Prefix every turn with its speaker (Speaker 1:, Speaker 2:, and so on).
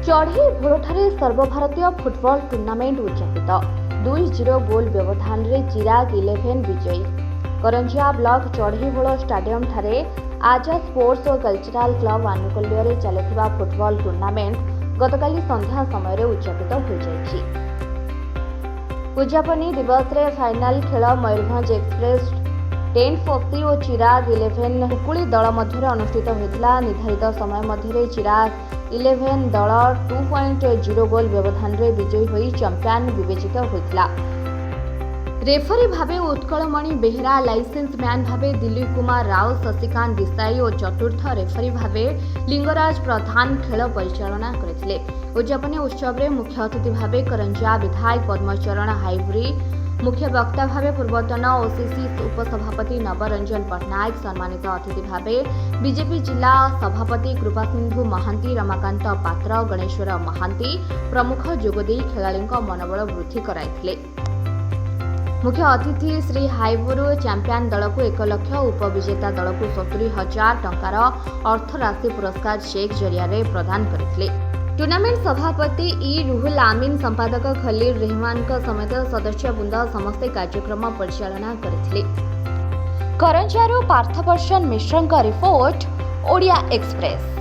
Speaker 1: ଚଢ଼େଇଭୋଳଠାରେ ସର୍ବଭାରତୀୟ football tournament ଉଦ୍ଯାପିତ 2-0 goal ବ୍ୟବଧାନରେ ଚିରାଗ 11 ବିଜୟୀ। କରଞ୍ଜିଆ ବ୍ଲକ ଚଢ଼େଇଭୋଳ ଷ୍ଟାଡିୟମଠାରେ ଆଜାଦ ସ୍ପୋର୍ଟସ୍ ଓ କଲଚରାଲ କ୍ଲବ ଆନୁକୂଲ୍ୟରେ ଚାଲିଥିବା ଫୁଟବଲ ଟୁର୍ଣ୍ଣାମେଣ୍ଟ ଗତକାଲି ସନ୍ଧ୍ୟା ସମୟରେ ଉଦ୍ଯାପିତ ହୋଇଯାଇଛି। ଉଦ୍ଯାପନୀ ଦିବସରେ ଫାଇନାଲ ଖେଳ ମୟୂରଭଞ୍ଜ ଏକ୍ସପ୍ରେସ 1040 ଓ ଚିରାଗ 11 ହୁକୁଳି ଦଳ ମଧ୍ୟରେ ଅନୁଷ୍ଠିତ ହୋଇଥିଲା। ନିର୍ଦ୍ଧାରିତ ସମୟ ମଧ୍ୟରେ ଚିରାଗ 11 ଦଳ 2.0 ଗୋଲ୍ ବ୍ୟବଧାନରେ ବିଜୟୀ ହୋଇ ଚାମ୍ପିୟନ ବିବେଚିତ ହୋଇଥିଲା। ରେଫରୀ ଭାବେ ଉତ୍କଳମଣି ବେହେରା, ଲାଇସେନ୍ସ ମ୍ୟାନ୍ ଭାବେ ଦିଲ୍ଲୀପ କୁମାର ରାଓ, ଶଶିକାନ୍ତ ଦେଶାଇ ଓ ଚତୁର୍ଥ ରେଫରୀ ଭାବେ ଲିଙ୍ଗରାଜ ପ୍ରଧାନ ଖେଳ ପରିଚାଳନା କରିଥିଲେ। ଉଦ୍ଯାପନୀ ଉତ୍ସବରେ ମୁଖ୍ୟ ଅତିଥି ଭାବେ କରଞ୍ଜିଆ ବିଧାୟକ ପଦ୍ମଚରଣ ହାଇବ୍ରି, ମୁଖ୍ୟ ବକ୍ତା ଭାବେ ପୂର୍ବତନ ଓସିସି ଉପସଭାପତି ନବରଞ୍ଜନ ପଟ୍ଟନାୟକ, ସମ୍ମାନିତ ଅତିଥି ଭାବେ ବିଜେପି ଜିଲ୍ଲା ସଭାପତି କୃପାସିନ୍ଧୁ ମହାନ୍ତି, ରମାକାନ୍ତ ପାତ୍ର, ଗଣେଶ୍ୱର ମହାନ୍ତି ପ୍ରମୁଖ ଯୋଗଦେଇ ଖେଳାଳିଙ୍କ ମନୋବଳ ବୃଦ୍ଧି କରାଇଥିଲେ। ମୁଖ୍ୟ ଅତିଥି ଶ୍ରୀ ହାଇବୁରୁ ଚାମ୍ପିୟନ ଦଳକୁ 1 ଲକ୍ଷ, ଉପବିଜେତା ଦଳକୁ 70,000 ଟଙ୍କାର ଅର୍ଥରାଶି ପୁରସ୍କାର ଚେକ୍ ଜରିଆରେ ପ୍ରଦାନ କରିଥିଲେ। ଟୁର୍ଣ୍ଣାମେଣ୍ଟ ସଭାପତି ଇ ରୁହୁଲ ଆମିନ, ସମ୍ପାଦକ ଖଲିଲ ରେହମାନଙ୍କ ସମେତ ସଦସ୍ୟବୃନ୍ଦ ସମସ୍ତେ କାର୍ଯ୍ୟକ୍ରମ ପରିଚାଳନା କରିଥିଲେ। କରଞ୍ଜିଆରୁ ପାର୍ଥବର୍ଷଣ ମିଶ୍ରଙ୍କ ରିପୋର୍ଟ, ଓଡ଼ିଆ ଏକ୍ସପ୍ରେସ।